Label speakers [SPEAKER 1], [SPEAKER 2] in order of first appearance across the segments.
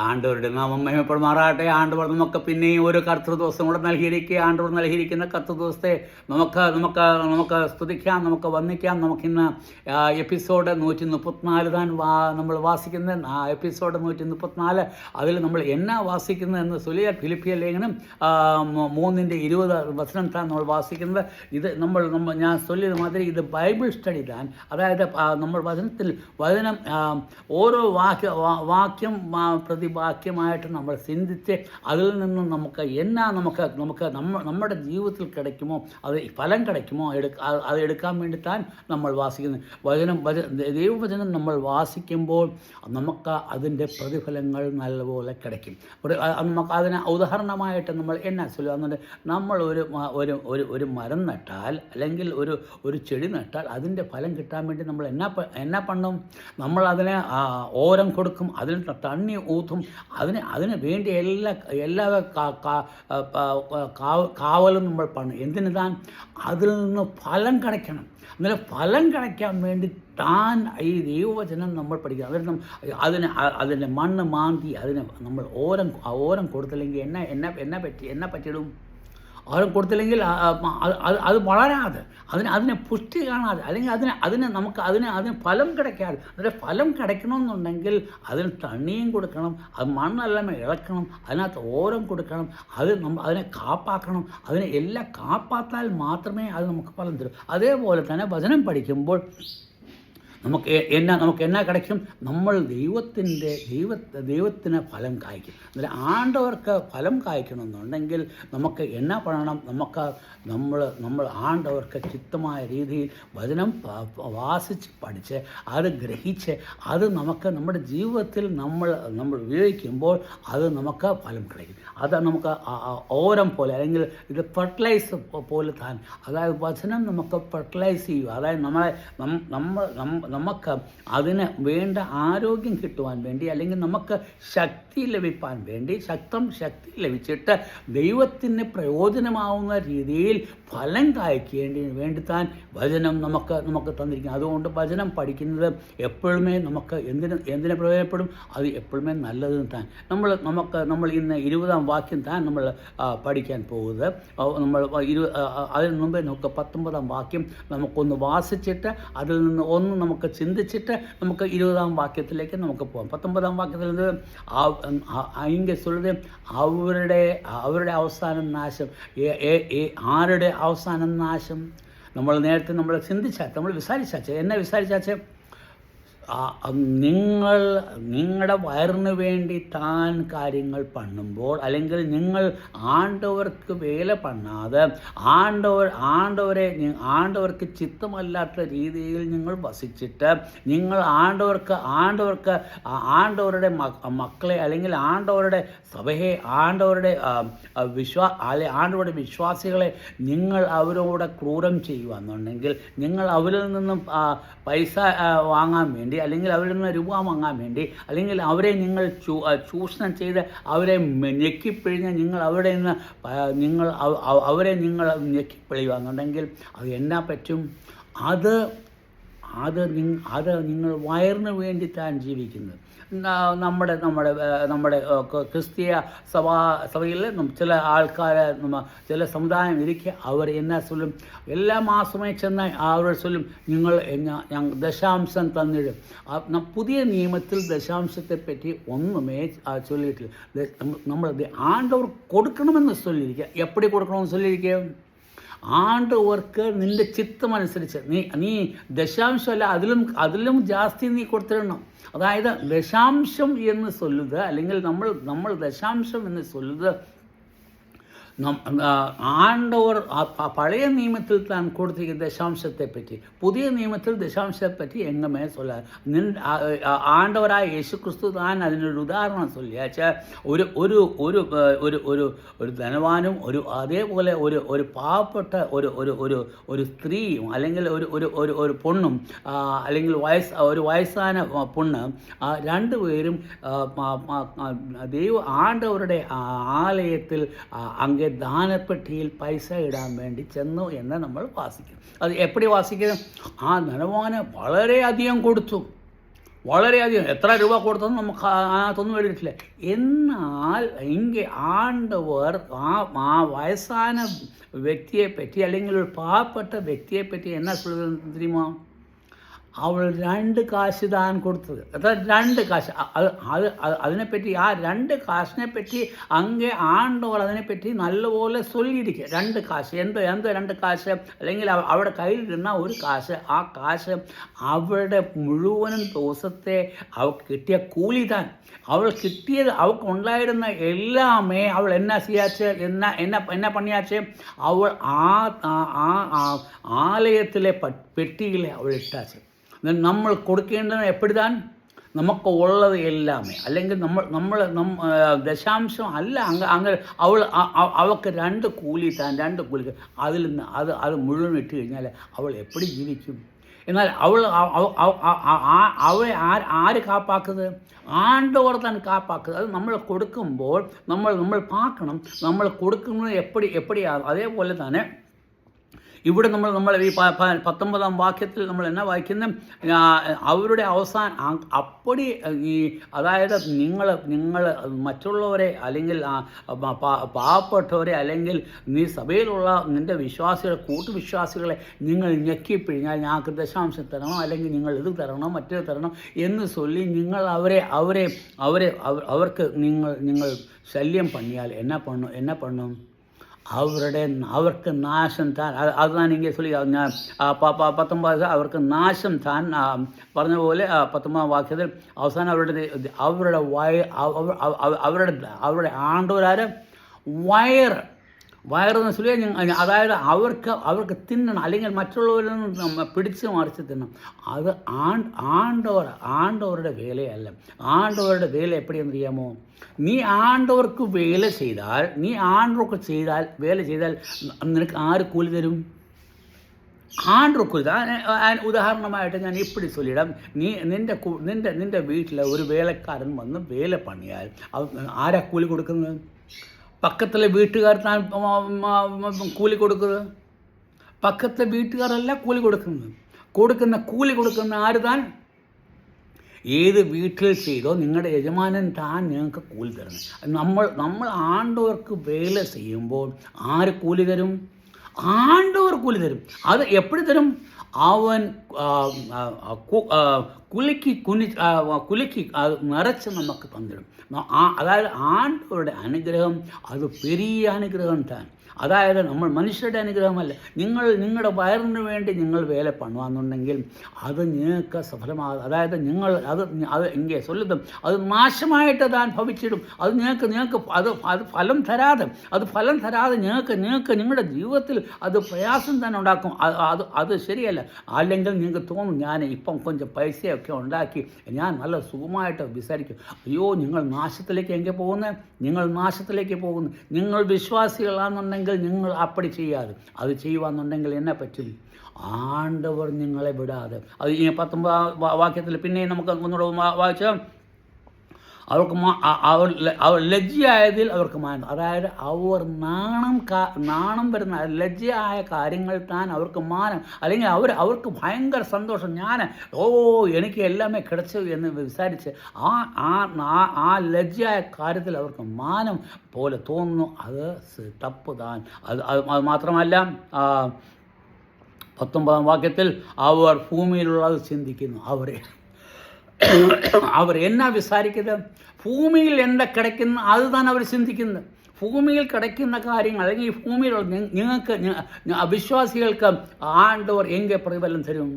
[SPEAKER 1] ആണ്ടവരുടെ നാമം മഹിമപ്പെടുമാറാകട്ടെ. ആണ്ടവർ നമുക്ക് പിന്നെയും ഒരു കർത്തൃ ദിവസം കൂടെ നൽകിയിരിക്കുക. ആണ്ടവർ നൽകിയിരിക്കുന്ന കർത്തൃ ദിവസത്തെ നമുക്ക് സ്തുതിക്കാം, നമുക്ക് വന്ദിക്കാം. നമുക്കിന്ന് എപ്പിസോഡ് 134 താൻ നമ്മൾ വാസിക്കുന്നത്. എപ്പിസോഡ് 134 അതിൽ നമ്മൾ എന്നാ വാസിക്കുന്നത് എന്ന് ഫിലിപ്പിയ ലേഖനം 3:20 താൻ നമ്മൾ വാസിക്കുന്നത്. ഇത് ഞാൻ ചൊല്ലിയത് മാതിരി ഇത് ബൈബിൾ സ്റ്റഡി താൻ. അതായത് നമ്മൾ വചനം ഓരോ വാക്യം പ്രതിവാക്യമായിട്ട് നമ്മൾ ചിന്തിച്ച് അതിൽ നിന്നും നമുക്ക് നമ്മുടെ ജീവിതത്തിൽ கிடைக்குമോ, അത് ഫലം கிடைக்குമോ അത് എടുക്കാൻ വേണ്ടിത്താൻ നമ്മൾ വാസിക്കുന്നത്. ദൈവവചനം നമ്മൾ വാസിക്കുമ്പോൾ നമുക്ക് അതിൻ്റെ പ്രതിഫലങ്ങൾ നല്ലപോലെ கிடைക്കും. നമുക്ക് അതിന് ഉദാഹരണമായിട്ട് നമ്മൾ എന്നാ ചൊല്ലുക, നമ്മൾ ഒരു മരം നട്ടാൽ അല്ലെങ്കിൽ ഒരു ചെടി നട്ടാൽ അതിൻ്റെ ഫലം കിട്ടാൻ വേണ്ടി നമ്മൾ എന്നാ പണ്ണും, നമ്മൾ അതിനെ ഓരം കൊടുക്കും, അതിന് തണ്ണി ഊത്തും, അതിന് വേണ്ടി എല്ലാ കാവലും നമ്മൾ പണും. എന്തിന് താൻ അതിൽ നിന്ന് ഫലം கிடைക്കണം. അന്നേരം ഫലം கிடைക്കാൻ വേണ്ടി താൻ ഈ ദൈവവചനം നമ്മൾ പഠിക്കുക. അതിൻ്റെ മണ്ണ് മാന്തി അതിന് നമ്മൾ ഓരം കൊടുത്തില്ലെങ്കിൽ എന്നാ പറ്റിയിടും. ഓരം കൊടുത്തില്ലെങ്കിൽ അത് വളരാതെ അതിനെ പുഷ്ടി കാണാതെ അല്ലെങ്കിൽ അതിന് ഫലം கிடைക്കാതെ. അതിൻ്റെ ഫലം கிடைക്കണമെന്നുണ്ടെങ്കിൽ അതിന് തണ്ണിയും കൊടുക്കണം, അത് മണ്ണെല്ലാം ഇളക്കണം, അതിനകത്ത് ഓരം കൊടുക്കണം, അതിനെ കാപ്പാക്കണം. അതിനെ എല്ലാം കാപ്പാത്താൽ മാത്രമേ അത് നമുക്ക് ഫലം തരും. അതേപോലെ തന്നെ വചനം പഠിക്കുമ്പോൾ നമുക്ക് എന്നാ கிடைക്കും, നമ്മൾ ദൈവത്തിന് ഫലം കായ്ക്കും. അന്നേരം ആണ്ടവർക്ക് ഫലം കായ്ക്കണമെന്നുണ്ടെങ്കിൽ നമുക്ക് എന്നാ പറയണം, നമ്മൾ ആണ്ടവർക്ക് ചിത്തമായ രീതിയിൽ വചനം വാസിച്ച് പഠിച്ച് അത് ഗ്രഹിച്ച് അത് നമ്മുടെ ജീവിതത്തിൽ നമ്മൾ ഉപയോഗിക്കുമ്പോൾ അത് നമുക്ക് ഫലം கிடைക്കും. അത് നമുക്ക് ഓരം പോലെ അല്ലെങ്കിൽ ഇത് ഫെർട്ടിലൈസ് പോലെ താൻ. അതായത് വചനം നമുക്ക് ഫെർട്ടിലൈസ് ചെയ്യുക. അതായത് നമുക്ക് അതിന് വേണ്ട ആരോഗ്യം കിട്ടുവാൻ വേണ്ടി അല്ലെങ്കിൽ നമുക്ക് ശക്തി ലഭിക്കാൻ വേണ്ടി ശക്തി ലഭിച്ചിട്ട് ദൈവത്തിന് പ്രയോജനമാവുന്ന രീതിയിൽ ഫലം കായ്ക്കേണ്ടി വേണ്ടി താൻ വചനം നമുക്ക് തന്നിരിക്കും. അതുകൊണ്ട് വചനം പഠിക്കുന്നത് എപ്പോഴുമേ നമുക്ക് എന്തിനെ പ്രയോജനപ്പെടും, അത് എപ്പോഴുമേ നല്ലത് താൻ. നമ്മൾ ഇന്ന് 20-ാം വാക്യം താൻ നമ്മൾ പഠിക്കാൻ പോകുന്നത്. അതിന് മുമ്പേ നമുക്ക് 19-ാം വാക്യം നമുക്കൊന്ന് വാസിച്ചിട്ട് അതിൽ നിന്ന് ഒന്ന് നമുക്ക് ചിന്തിച്ചിട്ട് നമുക്ക് 20-ാം വാക്യത്തിലേക്ക് നമുക്ക് പോകാം. 19-ാം വാക്യത്തിൽ നിന്ന് ഇങ്ങനെ சொல்லுது, അവരുടെ അവസാനം നാശം. ആരുടെ അവസാനം നാശം? നമ്മൾ നേരത്തെ വിചാരിച്ചാച്ചേ എന്നെ വിചാരിച്ചാച്ചേ നിങ്ങളുടെ വയറിന് വേണ്ടി താൻ കാര്യങ്ങൾ പണ്ണുമ്പോൾ അല്ലെങ്കിൽ നിങ്ങൾ ആണ്ടവർക്ക് വേല പണ്ണാതെ ആണ്ടവർക്ക് ചിത്തമല്ലാത്ത രീതിയിൽ നിങ്ങൾ വസിച്ചിട്ട് നിങ്ങൾ ആണ്ടവരുടെ മക്കളെ അല്ലെങ്കിൽ ആണ്ടവരുടെ സഭയെ ആണ്ടവരുടെ വിശ്വാസികളെ നിങ്ങൾ അവരോട് ക്രൂരം ചെയ്യുകയെന്നുണ്ടെങ്കിൽ നിങ്ങൾ അവരിൽ നിന്നും പൈസ വാങ്ങാൻ വേണ്ടി അല്ലെങ്കിൽ അവരിൽ നിന്ന് രൂപ വാങ്ങാൻ വേണ്ടി അല്ലെങ്കിൽ അവരെ നിങ്ങൾ ചൂഷണം ചെയ്ത് അവരെ ഞെക്കിപ്പിഴിഞ്ഞ് അവരെ ഞെക്കിപ്പിഴിയുകയെന്നുണ്ടെങ്കിൽ അത് എന്നാ പറ്റും? അത് നിങ്ങൾ വയറിന് വേണ്ടി താൻ ജീവിക്കുന്നത്. നമ്മുടെ ക്രിസ്തീയ സഭയിൽ ചില ആൾക്കാർ ചില സമുദായം ഇരിക്കുക, അവർ എന്നാ ചൊല്ലും, എല്ലാ മാസമേ ചെന്ന് അവർ ചൊല്ലും നിങ്ങൾ ദശാംശം തന്നിടും. പുതിയ നിയമത്തിൽ ദശാംശത്തെ പറ്റി ഒന്നുമേ ചൊല്ലിയിട്ടില്ല. നമ്മൾ ആണ്ടവർ കൊടുക്കണമെന്ന് ചൊല്ലിയിരിക്കുക. എപ്പടി കൊടുക്കണമെന്ന് ചൊല്ലിയിരിക്കുക? ആണ്ടവർക്ക് നിൻ്റെ ചിത്തമനുസരിച്ച് നീ ദശാംശമല്ല അതിലും ജാസ്തി നീ കൊടുത്തിടണം. അതായത് ദശാംശം എന്ന് ചൊല്ലുന്നത് അല്ലെങ്കിൽ നമ്മൾ ദശാംശം എന്ന് ചൊല്ലുന്നത് ആണ്ടവർ പഴയ നിയമത്തിൽ താൻ കൊടുത്തിരിക്കുന്ന ദശാംശത്തെ പറ്റി പുതിയ നിയമത്തിൽ ദശാംശത്തെപ്പറ്റി എങ്ങനെ ചൊല്ലാൻ ആണ്ടവരായ യേശു ക്രിസ്തു താൻ അതിനൊരു ഉദാഹരണം ചൊല്ലിയാച്ച ഒരു ധനവാനും അതേപോലെ ഒരു പാവപ്പെട്ട ഒരു സ്ത്രീയും അല്ലെങ്കിൽ ഒരു പൊണ്ണും അല്ലെങ്കിൽ വയസ്സാന പൊണ്ണ് രണ്ടുപേരും ആണ്ടവരുടെ ആലയത്തിൽ അങ്ങേ ദാനപ്പെട്ടിയിൽ പൈസ ഇടാൻ വേണ്ടി ചെന്നു എന്ന് നമ്മൾ വാസിക്കും. അത് എപ്പടി വാസിക്കും? ആ ധനവാന് വളരെയധികം കൊടുത്തു. വളരെയധികം എത്ര രൂപ കൊടുത്തെന്ന് നമുക്ക് അതൊന്നും എഴുതിയിട്ടില്ല. എന്നാൽ ഇங்கே ആണ്ടവർ ആ വയസ്സാന വ്യക്തിയെ പറ്റി അല്ലെങ്കിൽ ഒരു പാവപ്പെട്ട വ്യക്തിയെ പറ്റി എന്നാ சொல்லுது தெரியுமா? അവൾ 2 കാശ് താൻ കൊടുത്തത്. അതാ 2 കാശ്. അതിനെപ്പറ്റി ആ 2 കാശിനെ പറ്റി അങ്ങേ ആണ്ടവർ അതിനെപ്പറ്റി നല്ലപോലെ ചൊല്ലിയിരിക്കുക. 2 കാശ് എന്ത് 2 കാശ് അല്ലെങ്കിൽ അവളുടെ കയ്യിലിരുന്ന ഒരു കാശ്. ആ കാശ് അവളുടെ മുഴുവനും ദിവസത്തെ അവൾക്ക് കിട്ടിയ കൂലി താൻ. അവൾ കിട്ടിയത് അവൾക്ക് ഉണ്ടായിരുന്ന എല്ലാമേ അവൾ എന്നാ ചെയ്യാച്ച് എന്നാ പണിയാച്ച് അവൾ ആലയത്തിലെ പെട്ടിയിലെ അവൾ ഇട്ടാച്ച്. നമ്മൾ കൊടുക്കേണ്ടത് എപ്പോഴാൻ നമുക്ക് ഉള്ളത് എല്ലാമേ അല്ലെങ്കിൽ നമ്മൾ ദശാംശം അല്ല അങ്ങനെ അവൾക്ക് 2 കൂലി താൻ 2 കൂലി അതിൽ നിന്ന് അത് മുഴുവൻ ഇട്ട് കഴിഞ്ഞാൽ അവൾ എപ്പോഴും ജീവിക്കും? എന്നാൽ അവളെ ആര് കാപ്പാക്കുന്നത്? ആണ്ടവർ താൻ കാപ്പാക്കുന്നത്. അത് നമ്മൾ കൊടുക്കുമ്പോൾ നമ്മൾ പാക്കണം. നമ്മൾ കൊടുക്കുന്നത് എപ്പടിയാണ്. അതേപോലെ തന്നെ ഇവിടെ നമ്മൾ ഈ 19-ാം വാക്യത്തിൽ നമ്മൾ എന്നാ വായിക്കുന്നത്? അവരുടെ അവസാനം അപ്പടി ഈ അതായത് നിങ്ങൾ മറ്റുള്ളവരെ അല്ലെങ്കിൽ പാവപ്പെട്ടവരെ അല്ലെങ്കിൽ നീ സഭയിലുള്ള നിൻ്റെ കൂട്ടുവിശ്വാസികളെ നിങ്ങൾ ഞെക്കിപ്പിഴിഞ്ഞാൽ ഞങ്ങൾക്ക് ദശാംശം തരണം അല്ലെങ്കിൽ നിങ്ങൾ ഇത് തരണം മറ്റേത് തരണം എന്ന് ചൊല്ലി നിങ്ങൾ അവർക്ക് നിങ്ങൾ ശല്യം പണിയാൽ എന്നാ பண்ணும்? അവർക്ക് നാശം താൻ. അതുതാണ് ഇങ്ങനെ ചൊല്ലി 19 അവർക്ക് നാശം താൻ പറഞ്ഞ പോലെ 19-ാം വാക്യത്തിൽ അവസാനം അവരുടെ ആണ്ടവരാര് വയറെന്ന് ചൊല്ലി അതായത് അവർക്ക് തിന്നണം അല്ലെങ്കിൽ മറ്റുള്ളവരിൽ നിന്ന് പിടിച്ച് മറിച്ച് തിന്നണം. അത് ആണ്ടവരുടെ വേലയല്ല. ആണ്ടവരുടെ വേല എപ്പോഴെന്ന് അറിയാമോ? നീ ആണ്ടവർക്ക് വേല ചെയ്താൽ വേല ചെയ്താൽ നിനക്ക് ആര് കൂലി തരും? ആണ്ടവർക്ക്. ഉദാഹരണമായിട്ട് ഞാൻ ഇപ്പടി ചൊല്ലിടാം. നിൻ്റെ വീട്ടിൽ ഒരു വേലക്കാരൻ വന്ന് വേല പണിയാൽ ആരാ കൂലി കൊടുക്കുന്നത്? പക്കത്തിലെ വീട്ടുകാർ താൻ കൂലി കൊടുക്കുന്നത്? പക്കത്തെ വീട്ടുകാരല്ല കൂലി കൂലി കൊടുക്കുന്ന ആര് താൻ? ഏത് വീട്ടിൽ ചെയ്തോ നിങ്ങളുടെ യജമാനൻ താൻ നിങ്ങൾക്ക് കൂലി തരണം. നമ്മൾ ആണ്ടവർക്ക് വേല ചെയ്യുമ്പോൾ ആര് കൂലി തരും? ആണ്ടവർ കൂലി തരും. അത് എപ്പോഴും തരും? അവൻ കുലുക്കി അത് നിറച്ച് നമുക്ക് തന്നിടും. അതായത് ആണ്ടവരുടെ അനുഗ്രഹം അത് പെരിയ അനുഗ്രഹം താൻ. അതായത് നമ്മൾ മനുഷ്യരുടെ അനുഗ്രഹമല്ല. നിങ്ങളുടെ വയറിന് വേണ്ടി നിങ്ങൾ വേല പണുവാന്നുണ്ടെങ്കിൽ അത് നിങ്ങൾക്ക് സഫലമാകും. അതായത് അത് എங்கே ചൊല്ലുതും അത് നാശമായിട്ട് താൻ ഭവിച്ചിടും. അത് നിങ്ങൾക്ക് അത് ഫലം തരാതെ നിങ്ങൾക്ക് നിങ്ങളുടെ ജീവിതത്തിൽ അത് പ്രയാസം തന്നെ ഉണ്ടാക്കും. അത് ശരിയല്ല. അല്ലെങ്കിൽ നിങ്ങൾക്ക് തോന്നും ഞാൻ ഇപ്പം കൊഞ്ചം പൈസയൊക്കെ ഉണ്ടാക്കി ഞാൻ നല്ല സുഖമായിട്ട് വിചാരിക്കും. അയ്യോ, നിങ്ങൾ നാശത്തിലേക്ക് എங்கே പോകുന്നത്? നിങ്ങൾ വിശ്വാസികളാണെന്നുണ്ടെങ്കിൽ നിങ്ങൾ അപ്പടി ചെയ്യാതെ അത് ചെയ്യുവാന്നുണ്ടെങ്കിൽ എന്നെ പറ്റും? ആണ്ടവർ നിങ്ങളെ വിടാതെ. അത് ഈ 19-ാം വാക്യത്തിൽ പിന്നെ നമുക്ക് ഒന്നുകൂടെ വായിച്ചാൽ അവർ ലജ്ജയായതിൽ അവർക്ക് മാനം. അതായത് അവർ നാണം വരുന്ന ലജ്ജയായ കാര്യങ്ങൾ താൻ അവർക്ക് മാനം അല്ലെങ്കിൽ അവർക്ക് ഭയങ്കര സന്തോഷം. എനിക്ക് എല്ലാമേ കിടച്ചു എന്ന് വിചാരിച്ച് ആ ലജ്ജയായ കാര്യത്തിൽ അവർക്ക് മാനം പോലെ തോന്നുന്നു. അത് തപ്പ് താൻ. അത് മാത്രമല്ല 19-ാം വാക്യത്തിൽ അവർ ഭൂമിയിലുള്ളത് ചിന്തിക്കുന്നു. അവർ എന്നാ വിചാരിക്കുന്നത്? ഭൂമിയിൽ എന്താ കിടക്കുന്ന അത് താൻ അവർ ചിന്തിക്കുന്നത്. ഭൂമിയിൽ കിടക്കുന്ന കാര്യങ്ങൾ അല്ലെങ്കിൽ ഈ ഭൂമിയിലുള്ള നിങ്ങൾക്ക് അവിശ്വാസികൾക്ക് ആണ്ടവർ എங்கே പ്രതിഫലം തരും?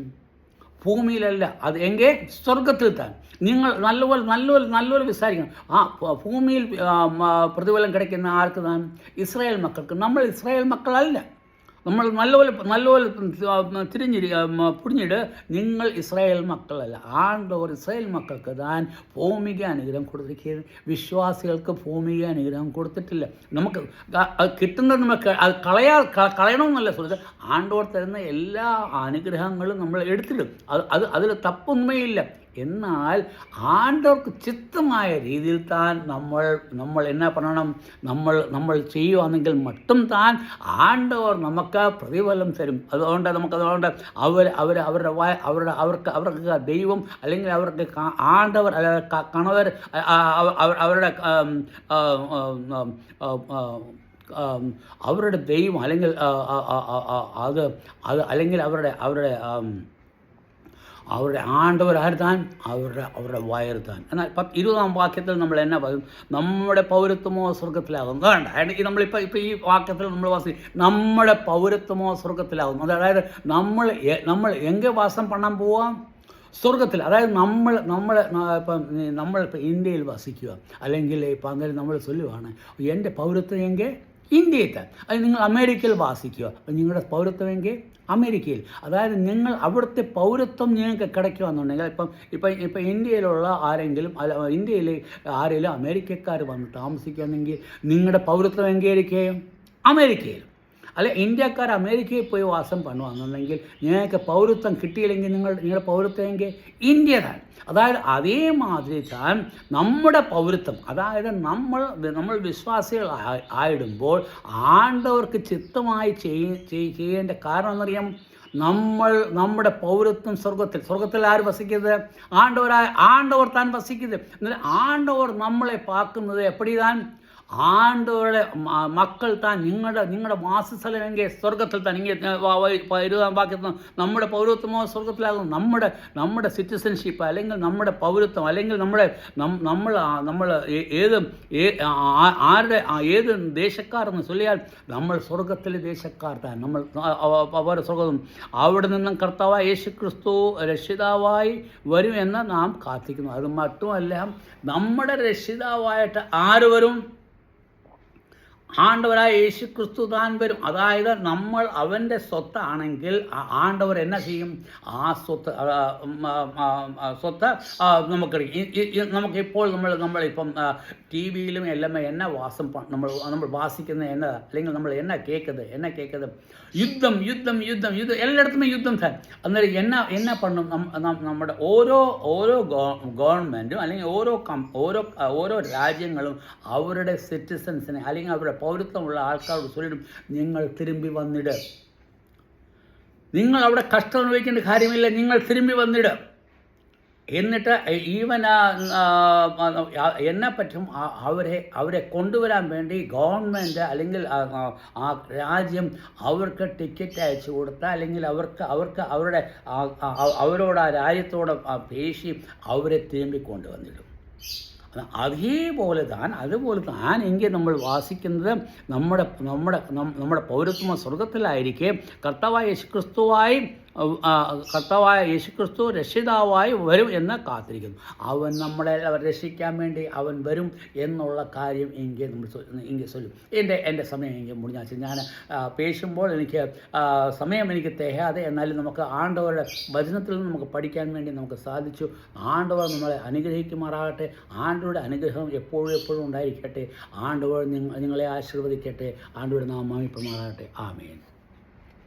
[SPEAKER 1] ഭൂമിയിലല്ല, അത് എங்கே? സ്വർഗത്തിൽ താൻ. നിങ്ങൾ നല്ലപോലെ വിചാരിക്കണം. ഭൂമിയിൽ പ്രതിഫലം കിടക്കുന്ന ആർക്ക് താൻ? ഇസ്രായേൽ മക്കൾക്ക്. നമ്മൾ ഇസ്രായേൽ മക്കളല്ല. നമ്മൾ നല്ലപോലെ പുടിഞ്ഞിട്ട് നിങ്ങൾ ഇസ്രായേൽ മക്കളല്ല. ആണ്ടവർ ഇസ്രായേൽ മക്കൾക്ക് താൻ ഭൗമിക അനുഗ്രഹം കൊടുത്തിരിക്കുന്നത്. വിശ്വാസികൾക്ക് ഭൗമിക അനുഗ്രഹം കൊടുത്തിട്ടില്ല. നമുക്ക് കിട്ടുന്നത് നമുക്ക് അത് കളയണമെന്നല്ല சொல்லுது. ആണ്ടവർ തരുന്ന എല്ലാ അനുഗ്രഹങ്ങളും നമ്മൾ എടുത്തിടും. അതിൽ തപ്പൊന്നുമേയില്ല. എന്നാൽ ആണ്ടവർക്ക് ചിത്തമായ രീതിയിൽ താൻ നമ്മൾ എന്നാ പറയണം, നമ്മൾ ചെയ്യുകയാണെങ്കിൽ மட்டுം താൻ ആണ്ടവർ നമുക്ക് പ്രതിഫലം തരും. അതുകൊണ്ട് അവർക്ക് ദൈവം അല്ലെങ്കിൽ അവർക്ക് ആണ്ടവർ കണവർ അവരുടെ ദൈവം അല്ലെങ്കിൽ അത് അല്ലെങ്കിൽ അവരുടെ ആണ്ടവരായിരുത്താൻ അവരുടെ വയർത്താൻ. എന്നാൽ 20-ാം വാക്യത്തിൽ നമ്മൾ എന്നാ പറയും? നമ്മുടെ പൗരത്വമോ സ്വർഗത്തിലാകും. വേണ്ട, നമ്മളിപ്പോൾ ഈ വാക്യത്തിൽ നമ്മൾ നമ്മുടെ പൗരത്വമോ സ്വർഗത്തിലാകും. അതായത് നമ്മൾ എங்கே വാസം പണ്ണാൻ പോവാം? സ്വർഗത്തിൽ. അതായത് നമ്മളിപ്പോൾ ഇന്ത്യയിൽ വസിക്കുക, അല്ലെങ്കിൽ ഇപ്പം അന്നേരം നമ്മൾ ചൊല്ലുവാണ് എൻ്റെ പൗരത്വം എങ്കിൽ ഇന്ത്യയിൽ. അത് നിങ്ങൾ അമേരിക്കയിൽ വാസിക്കുക, നിങ്ങളുടെ പൗരത്വം എങ്കിൽ അമേരിക്കയിൽ. അതായത് നിങ്ങൾ അവിടുത്തെ പൗരത്വം നിങ്ങൾക്ക് കിടക്കുകയെന്നുണ്ടെങ്കിൽ ഇപ്പം ഇന്ത്യയിലുള്ള ആരെങ്കിലും ഇന്ത്യയിൽ ആരെങ്കിലും അമേരിക്കക്കാർ വന്ന് താമസിക്കുകയാണെങ്കിൽ നിങ്ങളുടെ പൗരത്വം എങ്കിലിരിക്കുകയും അമേരിക്കയിൽ. അല്ലെ ഇന്ത്യക്കാർ അമേരിക്കയിൽ പോയി വാസം பண்ணுവാന്നുണ്ടെങ്കിൽ നിങ്ങൾക്ക് പൗരത്വം കിട്ടിയില്ലെങ്കിൽ നിങ്ങളുടെ പൗരത്വം എങ്കിൽ ഇന്ത്യ താൻ. അതായത് അതേമാതിരി താൻ നമ്മുടെ പൗരത്വം, അതായത് നമ്മൾ വിശ്വാസികൾ ആയിടുമ്പോൾ ആണ്ടവർക്ക് ചിത്തമായി ചെയ്യേണ്ട കാരണം എന്നറിയാം, നമ്മുടെ പൗരത്വം സ്വർഗത്തിൽ ആര് വസിക്കുന്നത്? ആണ്ടവർ താൻ വസിക്കുന്നത്. എന്നാൽ ആണ്ടവർ നമ്മളെ പാക്കുന്നത് എപ്പടി താൻ? ആണ്ടവരുടെ മക്കൾ താൻ. നിങ്ങളുടെ വാസസ്ഥലമെങ്കിൽ സ്വർഗത്തിൽ താൻ. 20-ാം വാക്യത്തിൽ നമ്മുടെ പൗരത്വമോ സ്വർഗത്തിലാകും. നമ്മുടെ സിറ്റിസൺഷിപ്പ് അല്ലെങ്കിൽ നമ്മുടെ പൗരത്വം അല്ലെങ്കിൽ നമ്മൾ ഏത് ദേശക്കാരെന്ന് ചൊല്ലിയാൽ നമ്മൾ സ്വർഗത്തിലെ ദേശക്കാർ താൻ. അവർ സ്വർഗം. അവിടെ നിന്നും കർത്താവായ യേശുക്രിസ്തു രക്ഷിതാവായി വരും എന്ന് നാം കാത്തിക്കുന്നു. അത് മറ്റുമല്ല, നമ്മുടെ രക്ഷിതാവായിട്ട് ആര് വരും? ആണ്ടവരായ യേശു ക്രിസ്തു താൻ വരും. അതായത് നമ്മൾ അവൻ്റെ സ്വത്താണെങ്കിൽ ആണ്ടവർ എന്നാ ചെയ്യും? ആ സ്വത്ത് നമുക്കിപ്പോൾ നമ്മളിപ്പം ടി വിയിലും എല്ലാം എന്നാ നമ്മൾ വാസിക്കുന്നത് എന്നതാ, അല്ലെങ്കിൽ നമ്മൾ എന്നാ കേൾക്കുന്നത് യുദ്ധം എല്ലായിടത്തും യുദ്ധം താൻ. അന്നേരം എന്നാ പണ്ണും? നമ്മുടെ ഓരോ ഗവൺമെൻറ്റും അല്ലെങ്കിൽ ഓരോ രാജ്യങ്ങളും അവരുടെ സിറ്റിസൻസിനെ അല്ലെങ്കിൽ അവരുടെ പൗരത്വമുള്ള ആൾക്കാരോട് ചൊല്ലിടും, നിങ്ങൾ തിരുമ്പി വന്നിട്. നിങ്ങൾ അവിടെ കഷ്ടം അനുഭവിക്കേണ്ട കാര്യമില്ല, നിങ്ങൾ തിരുമ്പി വന്നിട്. എന്നിട്ട് ഈവൻ എന്നെ പറ്റും അവരെ കൊണ്ടുവരാൻ വേണ്ടി ഗവൺമെൻറ് അല്ലെങ്കിൽ ആ രാജ്യം അവർക്ക് ടിക്കറ്റ് അയച്ചു കൊടുത്താൽ അല്ലെങ്കിൽ അവരോട് ആ രാജ്യത്തോട് പേശി അവരെ തിരുമ്പി കൊണ്ടുവന്നിടും. അതുപോലെ താൻ എങ്കിൽ നമ്മൾ വാസിക്കുന്നത് നമ്മുടെ പൗരത്വം സ്വർഗത്തിലായിരിക്കെ കർത്താവായ യേശുക്രിസ്തു രക്ഷിതാവായി വരും എന്ന് കാത്തിരിക്കുന്നു. അവൻ നമ്മളെ രക്ഷിക്കാൻ വേണ്ടി അവൻ വരും എന്നുള്ള കാര്യം എങ്കിൽ ചൊല്ലും. എൻ്റെ സമയം എങ്കിൽ മുടിഞ്ഞാച്ച് ഞാൻ പേശുമ്പോൾ സമയം എനിക്ക് തികയാതെ, എന്നാലും നമുക്ക് ആണ്ടവരുടെ വചനത്തിൽ നിന്ന് നമുക്ക് പഠിക്കാൻ വേണ്ടി നമുക്ക് സാധിച്ചു. ആണ്ടവർ നമ്മളെ അനുഗ്രഹിക്കുമാറാകട്ടെ. ആണ്ടവരുടെ അനുഗ്രഹം എപ്പോഴും ഉണ്ടായിരിക്കട്ടെ. ആണ്ടവർ നിങ്ങളെ ആശീർവദിക്കട്ടെ. ആണ്ടവരുടെ നാമം മഹിമപ്പെടുമാറാകട്ടെ. ആമേൻ.